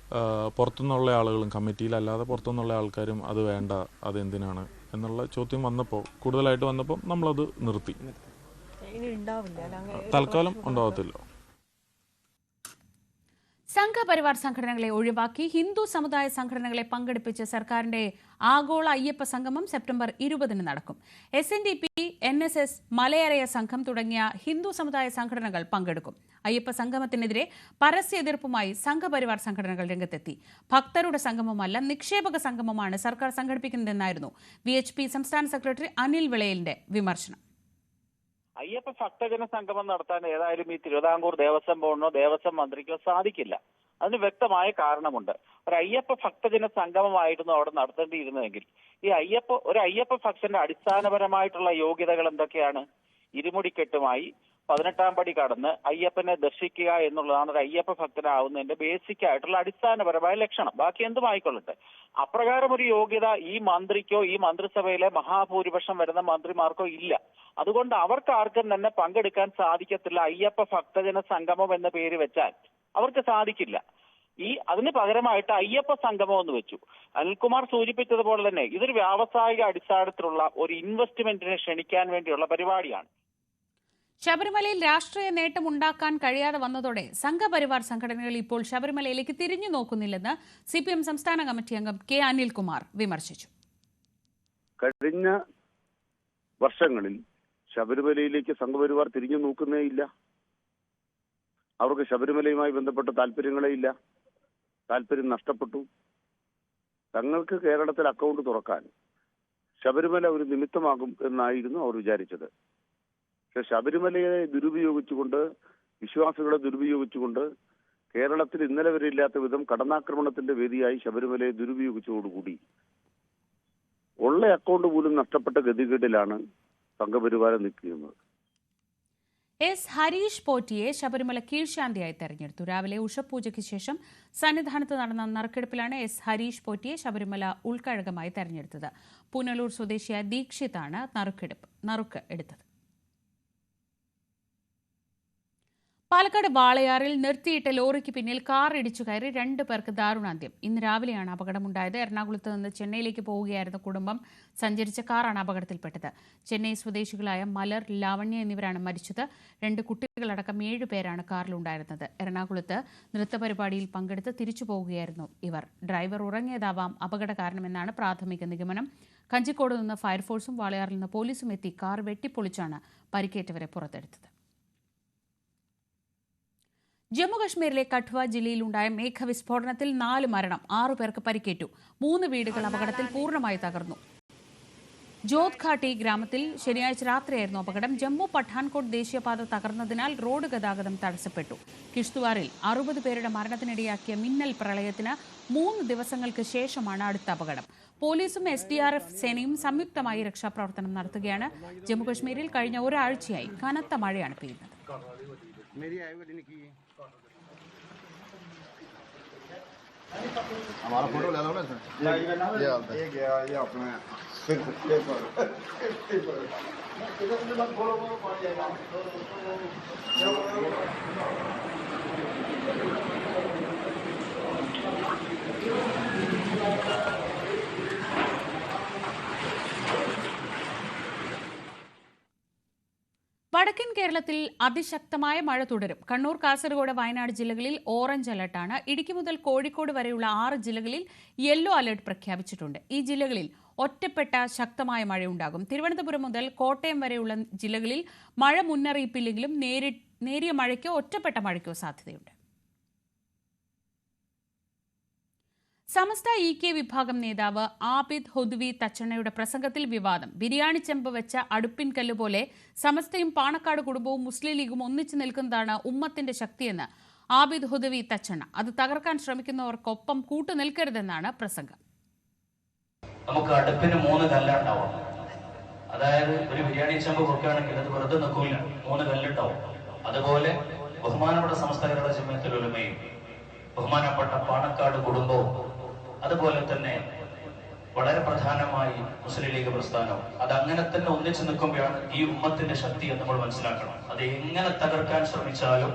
പുറത്തുനിന്നുള്ള ആളുകളും കമ്മിറ്റിയിലല്ലാതെ പുറത്തുനിന്നുള്ള ആൾക്കാരും അത് വേണ്ട, അതെന്തിനാണ് എന്നുള്ള ചോദ്യം കൂടുതലായിട്ട് വന്നപ്പോൾ നമ്മളത് നിർത്തി. തൽക്കാലം ഉണ്ടാവത്തില്ല. സംഘപരിവാർ സംഘടനകളെ ഒഴിവാക്കി ഹിന്ദു സമുദായ സംഘടനകളെ പങ്കെടുപ്പിച്ച് സർക്കാരിന്റെ ആഗോള അയ്യപ്പ സംഗമം സെപ്റ്റംബർ 20 നടക്കും. SNDP, NSS, മലയരയ സംഘം തുടങ്ങിയ ഹിന്ദു സമുദായ സംഘടനകൾ പങ്കെടുക്കും. അയ്യപ്പ സംഗമത്തിനെതിരെ പരസ്യ എതിർപ്പുമായി സംഘപരിവാർ സംഘടനകൾ രംഗത്തെത്തി. ഭക്തരുടെ സംഗമമല്ല, നിക്ഷേപക സംഗമമാണ് സർക്കാർ സംഘടിപ്പിക്കുന്നതെന്നായിരുന്നു VHP സംസ്ഥാന സെക്രട്ടറി അനിൽ വിളയലിന്റെ വിമർശനം. അയ്യപ്പ ഭക്തജന സംഗമം നടത്താൻ ഏതായാലും ഈ തിരുവിതാംകൂർ ദേവസ്വം ബോർഡിനോ ദേവസ്വം മന്ത്രിക്കോ സാധിക്കില്ല. അതിന് വ്യക്തമായ കാരണമുണ്ട്. ഒരു അയ്യപ്പ ഭക്തജന സംഗമമായിരുന്നു അവിടെ നടത്തേണ്ടിയിരുന്നതെങ്കിൽ ഈ അയ്യപ്പ ഭക്തന്റെ അടിസ്ഥാനപരമായിട്ടുള്ള യോഗ്യതകൾ എന്തൊക്കെയാണ്? ഇരുമുടിക്കെട്ടുമായി 18-ാം പടി കടന്ന് അയ്യപ്പനെ ദർശിക്കുക എന്നുള്ളതാണ് ഒരു അയ്യപ്പ ഭക്തനാവുന്നതിന്റെ ബേസിക് ആയിട്ടുള്ള അടിസ്ഥാനപരമായ ലക്ഷണം. ബാക്കി എന്തും ആയിക്കൊള്ളട്ടെ. അപ്രകാരം ഒരു യോഗ്യത ഈ മന്ത്രിക്കോ ഈ മന്ത്രിസഭയിലെ മഹാഭൂരിപക്ഷം വരുന്ന മന്ത്രിമാർക്കോ ഇല്ല. അതുകൊണ്ട് അവർക്ക് ആർക്കും തന്നെ പങ്കെടുക്കാൻ സാധിക്കത്തില്ല. അയ്യപ്പ ഭക്തജന സംഗമം എന്ന പേര് വെച്ചാൽ അവർക്ക് സാധിക്കില്ല. അതിന് പകരമായിട്ട് അയ്യപ്പ സംഗമം എന്ന് വെച്ചു. അനിൽകുമാർ സൂചിപ്പിച്ചതുപോലെ തന്നെ ഇതൊരു വ്യാവസായിക അടിസ്ഥാനത്തിലുള്ള ഒരു ഇൻവെസ്റ്റ്മെന്റിനെ ക്ഷണിക്കാൻ വേണ്ടിയുള്ള പരിപാടിയാണ്. ശബരിമലയിൽ രാഷ്ട്രീയ നേട്ടമുണ്ടാക്കാൻ കഴിയാതെ വന്നതോടെ സംഘപരിവാർ സംഘടനകൾ ഇപ്പോൾ ശബരിമലയിലേക്ക് തിരിഞ്ഞു നോക്കുന്നില്ലെന്ന് CPM സംസ്ഥാന കമ്മിറ്റി അംഗം കെ അനിൽകുമാർ വിമർശിച്ചു. കഴിഞ്ഞ വർഷങ്ങളിൽ ശബരിമലയിലേക്ക് സംഘപരിവാർ തിരിഞ്ഞു നോക്കുന്നേയില്ല. അവർക്ക് ശബരിമലയുമായി ബന്ധപ്പെട്ട താല്പര്യങ്ങളേ ഇല്ല. താല്പര്യം നഷ്ടപ്പെട്ടു. തങ്ങൾക്ക് കേരളത്തിൽ അക്കൗണ്ട് തുറക്കാൻ ശബരിമല ഒരു നിമിത്തമാകും എന്നായിരുന്നു അവർ വിചാരിച്ചത്. പക്ഷെ ശബരിമലയെ ദുരുപയോഗിച്ചുകൊണ്ട്, വിശ്വാസികളെ ദുരുപയോഗിച്ചുകൊണ്ട് കേരളത്തിൽ ഇന്നലെ വരെ ഇല്ലാത്ത വിധം കടന്നാക്രമണത്തിന്റെ വേദിയായി ശബരിമലയെ ദുരുപയോഗിച്ചതോടുകൂടി ഉള്ള അക്കൗണ്ട് പോലും നഷ്ടപ്പെട്ട ഗതികേടിലാണ് സംഘപരിവാരം നിൽക്കുന്നത്. എസ് ഹരീഷ് പോറ്റിയെ ശബരിമല കീഴ്ശാന്തിയായി തെരഞ്ഞെടുത്തു. രാവിലെ ഉഷപൂജയ്ക്ക് ശേഷം സന്നിധാനത്ത് നടന്ന നറുക്കെടുപ്പിലാണ് എസ് ഹരീഷ് പോറ്റിയെ ശബരിമല ഉൾക്കഴകമായി തെരഞ്ഞെടുത്തത്. പുനലൂർ സ്വദേശിയായ ദീക്ഷിതാണ് നറുക്ക് എടുത്തത്. പാലക്കാട് വാളയാറിൽ നിർത്തിയിട്ട ലോറിക്ക് പിന്നിൽ കാർ ഇടിച്ചു കയറി 2 പേർക്ക് ദാരുണാന്ത്യം. ഇന്ന് രാവിലെയാണ് അപകടമുണ്ടായത്. എറണാകുളത്ത് നിന്ന് ചെന്നൈയിലേക്ക് പോവുകയായിരുന്ന കുടുംബം സഞ്ചരിച്ച കാറാണ് അപകടത്തിൽപ്പെട്ടത്. ചെന്നൈ സ്വദേശികളായ മലർ, ലാവണ്യ എന്നിവരാണ് മരിച്ചത്. 2 കുട്ടികളടക്കം 7 പേരാണ് കാറിലുണ്ടായിരുന്നത്. എറണാകുളത്ത് നൃത്തപരിപാടിയിൽ പങ്കെടുത്ത് തിരിച്ചു പോവുകയായിരുന്നു ഇവർ. ഡ്രൈവർ ഉറങ്ങിയതാവാം അപകട കാരണമെന്നാണ് പ്രാഥമിക നിഗമനം. കഞ്ചിക്കോട് നിന്ന് ഫയർഫോഴ്സും വാളയാറിൽ നിന്ന് പോലീസും എത്തി കാർ വെട്ടിപ്പൊളിച്ചാണ് പരിക്കേറ്റവരെ പുറത്തെടുത്തത്. ജമ്മുകശ്മീരിലെ കഠ്വ ജില്ലയിലുണ്ടായ മേഘവിസ്ഫോടനത്തിൽ 4 മരണം, 6 പേർക്ക് പരിക്കേറ്റു. 3 വീടുകൾ അപകടത്തിൽ പൂർണ്ണമായി തകർന്നു. ജോധ്ഘാട്ടി ഗ്രാമത്തിൽ ശനിയാഴ്ച രാത്രിയായിരുന്നു അപകടം. ജമ്മു പഠാൻകോട്ട് ദേശീയപാത തകർന്നതിനാൽ റോഡ് ഗതാഗതം തടസ്സപ്പെട്ടു. കിഷ്ത്വാറിൽ 60 പേരുടെ മരണത്തിനിടയാക്കിയ മിന്നൽ പ്രളയത്തിന് 3 ദിവസങ്ങൾക്ക് ശേഷമാണ് അടുത്ത അപകടം. പോലീസും SDRF സേനയും സംയുക്തമായി രക്ഷാപ്രവർത്തനം നടത്തുകയാണ്. ജമ്മുകശ്മീരിൽ കഴിഞ്ഞ ഒരാഴ്ചയായി കനത്ത മഴയാണ് പെയ്യുന്നത്. हमारा फोटो ले लो ना सर। ये अपने വടക്കൻ കേരളത്തിൽ അതിശക്തമായ മഴ തുടരും. കണ്ണൂർ, കാസർഗോഡ്, വയനാട് ജില്ലകളിൽ ഓറഞ്ച് അലർട്ടാണ്. ഇടുക്കി മുതൽ കോഴിക്കോട് വരെയുള്ള 6 ജില്ലകളിൽ യെല്ലോ അലർട്ട് പ്രഖ്യാപിച്ചിട്ടുണ്ട്. ഈ ജില്ലകളിൽ ഒറ്റപ്പെട്ട ശക്തമായ മഴയുണ്ടാകും. തിരുവനന്തപുരം മുതൽ കോട്ടയം വരെയുള്ള ജില്ലകളിൽ മഴ മുന്നറിയിപ്പില്ലെങ്കിലും നേരിയ മഴയ്ക്കോ ഒറ്റപ്പെട്ട മഴയ്ക്കോ സാധ്യതയുണ്ട്. സമസ്ത EK വിഭാഗം നേതാവ് ആബിദ് ഹുദ്വി തച്ചണ്ണയുടെ പ്രസംഗത്തിൽ വിവാദം. ബിരിയാണി ചെമ്പ് വെച്ച അടുപ്പിൻകല്ല് പോലെ സമസ്തയും പാണക്കാട് കുടുംബവും മുസ്ലിം ലീഗും ഒന്നിച്ചു നിൽക്കുന്നതാണ് ഉമ്മത്തിന്റെ ശക്തിയെന്ന് ആബിദ് ഹുദ്വി തച്ചണ്ണ. അത് തകർക്കാൻ ശ്രമിക്കുന്നവർക്കൊപ്പം കൂട്ടുനിൽക്കരുതെന്നാണ് പ്രസംഗം. നമുക്ക് അടുപ്പിന് 3 കല്ലുണ്ടാവും. അതായത് ഒരു ബിരിയാണി ചെമ്പ് വെക്കുകയാണെങ്കിൽ അത് വെറുതെ നിൽക്കില്ല, 3 കല്ലുണ്ടാവും. അതുപോലെ ബഹുമാനപ്പെട്ട സമസ്തകളുടെ ജമിയത്തുൽ ഉലമയും ബഹുമാനപ്പെട്ട പാണക്കാട് കുടുംബവും അതുപോലെ തന്നെ വളരെ പ്രധാനമായി മുസ്ലിം ലീഗ് പ്രസ്ഥാനം അതങ്ങനെ തന്നെ ഒന്നിച്ചു നിൽക്കുമ്പോഴാണ് ഈ ഉമ്മത്തിന്റെ ശക്തി എന്ന് നമ്മൾ മനസ്സിലാക്കണം. അത് എങ്ങനെ തകർക്കാൻ ശ്രമിച്ചാലും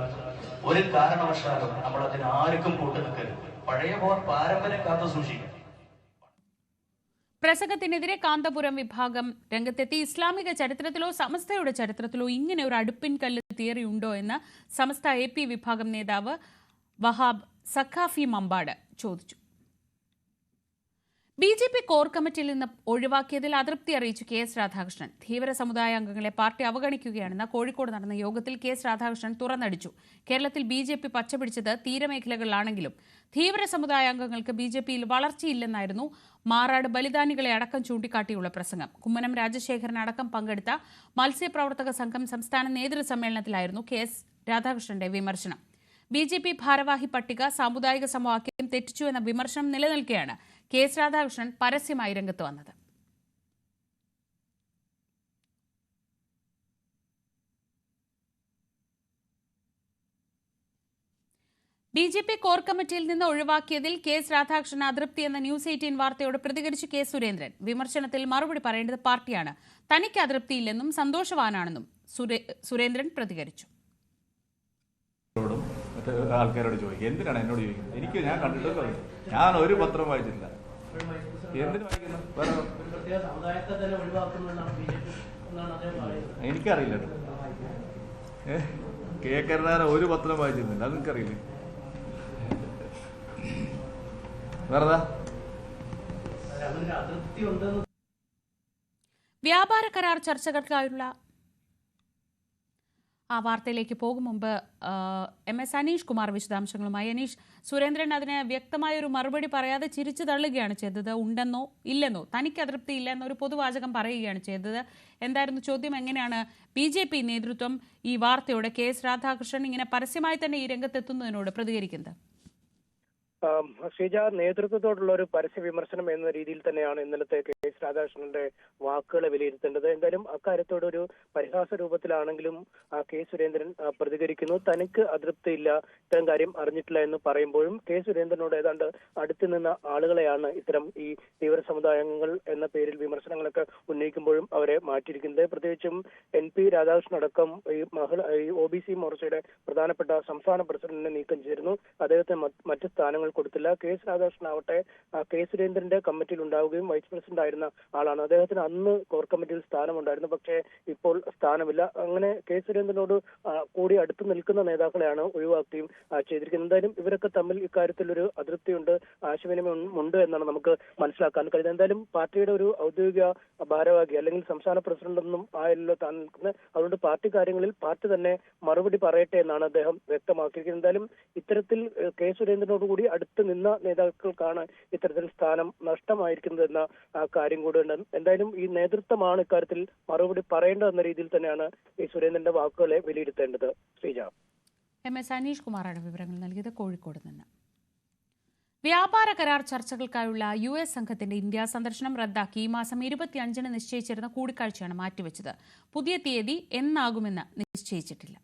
ഒരു കാരണവശാലും നമ്മൾ അതിന് ആർക്കും കൂട്ടുനിൽക്കരുത്. പഴയ പാരമ്പര്യം കാത്തു സൂക്ഷിക്കണം. പ്രസംഗത്തിനെതിരെ കാന്തപുരം വിഭാഗം രംഗത്തെത്തി. ഇസ്ലാമിക ചരിത്രത്തിലോ സമസ്തയുടെ ചരിത്രത്തിലോ ഇങ്ങനെ ഒരു അടുപ്പിൻകല്ല് തിയറി ഉണ്ടോ എന്ന് സമസ്ത AP വിഭാഗം നേതാവ് വഹാബ് സഖാഫി മമ്പാട് ചോദിച്ചു. BJP കോർ കമ്മിറ്റിയിൽ നിന്ന് ഒഴിവാക്കിയതിൽ അതൃപ്തി അറിയിച്ചു KS രാധാകൃഷ്ണൻ. ധീവര സമുദായ അംഗങ്ങളെ പാർട്ടി അവഗണിക്കുകയാണെന്ന് കോഴിക്കോട് നടന്ന യോഗത്തിൽ KS രാധാകൃഷ്ണൻ തുറന്നടിച്ചു. കേരളത്തിൽ BJP പച്ചപിടിച്ചത് തീരമേഖലകളിലാണെങ്കിലും ധീവര സമുദായ അംഗങ്ങൾക്ക് BJPയിൽ വളർച്ചയില്ലെന്നായിരുന്നു മാറാട് ബലിദാനികളെ അടക്കം ചൂണ്ടിക്കാട്ടിയുള്ള പ്രസംഗം. കുമ്മനം രാജശേഖരൻ അടക്കം പങ്കെടുത്ത മത്സ്യപ്രവർത്തക സംഘം സംസ്ഥാന നേതൃസമ്മേളനത്തിലായിരുന്നു KS രാധാകൃഷ്ണന്റെ വിമർശനം. BJP ഭാരവാഹി പട്ടിക സാമുദായിക സമവാക്യം തെറ്റിച്ചു എന്ന വിമർശനം നിലനിൽക്കെയാണ് KS രാധാകൃഷ്ണൻ പരസ്യമായി രംഗത്ത് വന്നത്. DGP കോർ കമ്മിറ്റിയിൽ നിന്ന് ഒഴിവാക്കിയതിൽ കെ.എസ്. രാധാകൃഷ്ണൻ അതൃപ്തി എന്ന ന്യൂസ് 18 വാർത്തയോട് പ്രതികരിച്ച് കെ. സുരേന്ദ്രൻ. വിമർശനത്തിൽ മറുപടി പറയേണ്ടത് പാർട്ടിയാണ്. തനിക്ക് അതൃപ്തിയില്ലെന്നും സന്തോഷവാനാണെന്നും സുരേന്ദ്രൻ പ്രതികരിച്ചു. ആൾക്കാരോട് ചോദിക്കും, എന്തിനാണ് എന്നോട് ചോദിക്കുന്നത്? എനിക്ക് ഞാൻ കണ്ടിട്ടൊക്കെ ഞാൻ ഒരു പത്രം വായിച്ചിട്ടില്ല. എന്തിനു വായിക്കുന്നു? എനിക്കറിയില്ല. കെ കരുണാകരൻ ഒരു പത്രം വായിച്ചിരുന്നില്ല, അത് നിനക്കറിയില്ലേ? വെറുതെ വ്യാപാര കരാർ ചർച്ചകൾക്കായുള്ള ആ വാർത്തയിലേക്ക് പോകും മുമ്പ് MS അനീഷ് കുമാർ വിശദാംശങ്ങളുമായി. അനീഷ്, സുരേന്ദ്രൻ അതിന് വ്യക്തമായൊരു മറുപടി പറയാതെ ചിരിച്ചു തള്ളുകയാണ് ചെയ്തത്. ഉണ്ടെന്നോ ഇല്ലെന്നോ തനിക്ക് അതൃപ്തി ഇല്ല എന്നൊരു പൊതുവാചകം പറയുകയാണ് ചെയ്തത്. എന്തായിരുന്നു ചോദ്യം? എങ്ങനെയാണ് BJP നേതൃത്വം ഈ വാർത്തയോട് കെ.എസ്. രാധാകൃഷ്ണൻ ഇങ്ങനെ പരസ്യമായി തന്നെ ഈ രംഗത്തെത്തുന്നതിനോട് പ്രതികരിക്കുന്നത്? ശ്രീജ, നേതൃത്വത്തോടുള്ള ഒരു പരസ്യ വിമർശനം എന്ന രീതിയിൽ തന്നെയാണ് ഇന്നലത്തെ കെ.എസ്. രാധാകൃഷ്ണന്റെ വാക്കുകളെ വിലയിരുത്തേണ്ടത്. എന്തായാലും അക്കാര്യത്തോടൊരു പരിഹാസ രൂപത്തിലാണെങ്കിലും കെ. സുരേന്ദ്രൻ പ്രതികരിക്കുന്നു. തനിക്ക് അതൃപ്തിയില്ല, ഇത്തരം കാര്യം അറിഞ്ഞിട്ടില്ല എന്ന് പറയുമ്പോഴും കെ. സുരേന്ദ്രനോട് ഏതാണ്ട് അടുത്തു നിന്ന ആളുകളെയാണ് ഇത്തരം ഈ തീവ്ര സമുദായങ്ങൾ എന്ന പേരിൽ വിമർശനങ്ങളൊക്കെ ഉന്നയിക്കുമ്പോഴും അവരെ മാറ്റിയിരിക്കുന്നത്. പ്രത്യേകിച്ചും NP രാധാകൃഷ്ണൻ അടക്കം ഈ OBC മോർച്ചയുടെ പ്രധാനപ്പെട്ട സംസ്ഥാന പ്രസിഡന്റിനെ നീക്കം ചെയ്തിരുന്നു. അദ്ദേഹത്തിന് മറ്റ് സ്ഥാനങ്ങൾ കൊടുത്തില്ല. കെ.എസ്. രാധാകൃഷ്ണൻ ആവട്ടെ കെ. സുരേന്ദ്രന്റെ കമ്മിറ്റിയിൽ ഉണ്ടാവുകയും വൈസ് പ്രസിഡന്റ് ആയിരുന്ന ആളാണ്. അദ്ദേഹത്തിന് അന്ന് കോർ കമ്മിറ്റിയിൽ സ്ഥാനമുണ്ടായിരുന്നു, പക്ഷേ ഇപ്പോൾ സ്ഥാനമില്ല. അങ്ങനെ കെ. സുരേന്ദ്രനോട് കൂടി അടുത്ത് നിൽക്കുന്ന നേതാക്കളെയാണ് ഒഴിവാക്കുകയും ചെയ്തിരിക്കുന്നത്. എന്തായാലും ഇവരൊക്കെ തമ്മിൽ ഇക്കാര്യത്തിൽ ഒരു അതൃപ്തിയുണ്ട്, ആശയവിനിമയം ഉണ്ട് എന്നാണ് നമുക്ക് മനസ്സിലാക്കാൻ കഴിയുന്നത്. എന്തായാലും പാർട്ടിയുടെ ഒരു ഔദ്യോഗിക ഭാരവാഹി അല്ലെങ്കിൽ സംസ്ഥാന പ്രസിഡന്റ് ഒന്നും ആയല്ലോ താൻ നിൽക്കുന്നത്. അതുകൊണ്ട് പാർട്ടി കാര്യങ്ങളിൽ പാർട്ടി തന്നെ മറുപടി പറയട്ടെ എന്നാണ് അദ്ദേഹം വ്യക്തമാക്കിയിരിക്കുന്നത്. എന്തായാലും ഇത്തരത്തിൽ കെ. സുരേന്ദ്രനോടുകൂടി അടുത്ത് നിന്ന നേതാക്കൾക്കാണ് ഇത്തരത്തിൽ സ്ഥാനം നഷ്ടമായിരിക്കുന്നത് എന്ന കാര്യം കൂടെ ഉണ്ട്. എന്തായാലും ഈ നേതൃത്വമാണ് ഇക്കാര്യത്തിൽ മറുപടി പറയേണ്ടതെന്ന രീതിയിൽ തന്നെയാണ് ഈ സുരേന്ദ്രന്റെ വാക്കുകളെ വിലയിരുത്തേണ്ടത്. ശ്രീജ. MS അനീഷ് കുമാറാണ് വിവരങ്ങൾ നൽകിയത് കോഴിക്കോട് നിന്ന്. വ്യാപാര കരാർ ചർച്ചകൾക്കായുള്ള US സംഘത്തിന്റെ ഇന്ത്യ സന്ദർശനം റദ്ദാക്കി. ഈ മാസം 25-ന് നിശ്ചയിച്ചിരുന്ന കൂടിക്കാഴ്ചയാണ് മാറ്റിവെച്ചത്. പുതിയ തീയതി എന്നാകുമെന്ന് നിശ്ചയിച്ചിട്ടില്ല.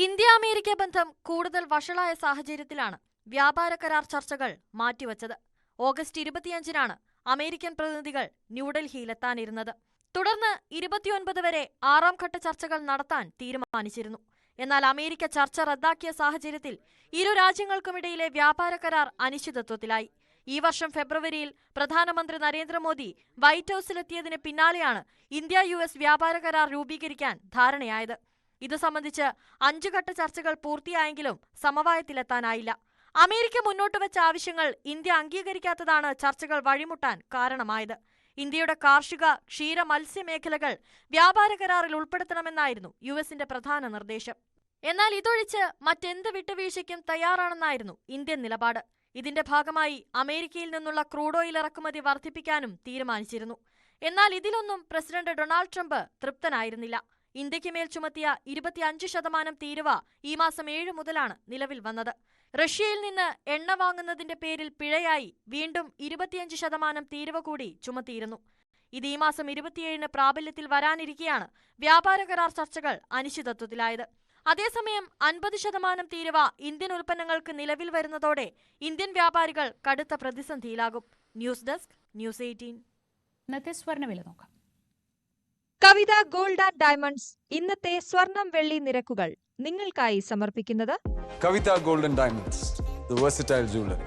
ഇന്ത്യ അമേരിക്ക ബന്ധം കൂടുതൽ വഷളായ സാഹചര്യത്തിലാണ് വ്യാപാര കരാർ ചർച്ചകൾ മാറ്റിവച്ചത്. ഓഗസ്റ്റ് 25-നാണ് അമേരിക്കൻ പ്രതിനിധികൾ ന്യൂഡൽഹിയിലെത്താനിരുന്നത്. തുടർന്ന് 29 വരെ 6ാം ഘട്ട ചർച്ചകൾ നടത്താൻ തീരുമാനിച്ചിരുന്നു. എന്നാൽ അമേരിക്ക ചർച്ച റദ്ദാക്കിയ സാഹചര്യത്തിൽ ഇരു രാജ്യങ്ങൾക്കുമിടയിലെ വ്യാപാര കരാർ അനിശ്ചിതത്വത്തിലായി. ഈ വർഷം ഫെബ്രുവരിയിൽ പ്രധാനമന്ത്രി നരേന്ദ്രമോദി വൈറ്റ് ഹൌസിലെത്തിയതിന് പിന്നാലെയാണ് ഇന്ത്യ US വ്യാപാര കരാർ രൂപീകരിക്കാൻ ധാരണയായത്. ഇത് സംബന്ധിച്ച് 5 ഘട്ട ചർച്ചകൾ പൂർത്തിയായെങ്കിലും സമവായത്തിലെത്താനായില്ല. അമേരിക്ക മുന്നോട്ട് വെച്ച ആവശ്യങ്ങൾ ഇന്ത്യ അംഗീകരിക്കാത്തതാണ് ചർച്ചകൾ വഴിമുട്ടാൻ കാരണമായത്. ഇന്ത്യയുടെ കാർഷിക, ക്ഷീര, മത്സ്യ മേഖലകൾ വ്യാപാര കരാറിൽ ഉൾപ്പെടുത്തണമെന്നായിരുന്നു USന്റെ പ്രധാന നിർദ്ദേശം. എന്നാൽ ഇതൊഴിച്ച് മറ്റെന്ത് വിട്ടുവീഴ്ചയ്ക്കും തയ്യാറാണെന്നായിരുന്നു ഇന്ത്യൻ നിലപാട്. ഇതിന്റെ ഭാഗമായി അമേരിക്കയിൽ നിന്നുള്ള ക്രൂഡ് ഓയിൽ ഇറക്കുമതി വർദ്ധിപ്പിക്കാനും തീരുമാനിച്ചിരുന്നു. എന്നാൽ ഇതിലൊന്നും പ്രസിഡന്റ് ഡൊണാൾഡ് ട്രംപ് തൃപ്തനായിരുന്നില്ല. ഇന്ത്യക്ക് മേൽ ചുമത്തിയ 25% തീരുവ ഈ മാസം 7 മുതലാണ് നിലവിൽ വന്നത്. റഷ്യയിൽ നിന്ന് എണ്ണ വാങ്ങുന്നതിന്റെ പേരിൽ പിഴയായി വീണ്ടും 25% തീരുവ കൂടി ചുമത്തിയിരുന്നു. ഇത് ഈ മാസം 27-ന് പ്രാബല്യത്തിൽ വരാനിരിക്കെയാണ് വ്യാപാര കരാർ ചർച്ചകൾ അനിശ്ചിതത്വത്തിലായത്. അതേസമയം 50% തീരുവ ഇന്ത്യൻ ഉൽപ്പന്നങ്ങൾക്ക് നിലവിൽ വരുന്നതോടെ ഇന്ത്യൻ വ്യാപാരികൾ കടുത്ത പ്രതിസന്ധിയിലാകും. News desk, news 18. ഇന്നത്തെ സ്വർണ്ണവില നോക്കാം. കവിത ഗോൾഡ് ആൻഡ് ഡയമണ്ട്സ് ഇന്നത്തെ സ്വർണം വെള്ളി നിരക്കുകൾ നിങ്ങൾക്കായി സമർപ്പിക്കുന്നത് Kavitha gold and diamonds, the versatile jewellery.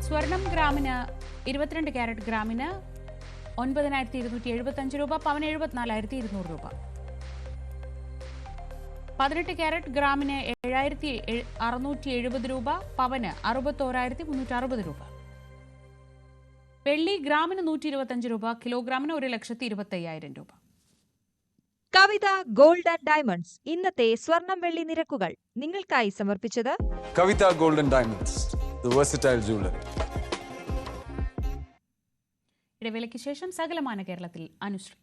സ്വർണം ഗ്രാമിന് 22 ക്യാരറ്റ് ഗ്രാമിന് 9,275 രൂപ, പവന് 74,200 രൂപ. 18 ക്യാരറ്റ് ഗ്രാമിന് 7,670 രൂപ, പവന് 61,360 രൂപ. വെള്ളി ഗ്രാമിന് 125 രൂപ, കിലോഗ്രാമിന് 1,25,000 രൂപ. കവിത ഗോൾഡ് ആൻഡ് ഡയമണ്ട്സ് ഇന്നത്തെ സ്വർണം വെള്ളി നിരക്കുകൾ നിങ്ങൾക്കായി സമർപ്പിച്ചത് Kavitha gold and diamonds, the versatile jewellery. ഇടവേളയ്ക്ക് ശേഷം സകലമാന കേരളത്തിൽ അനുശ്രീ.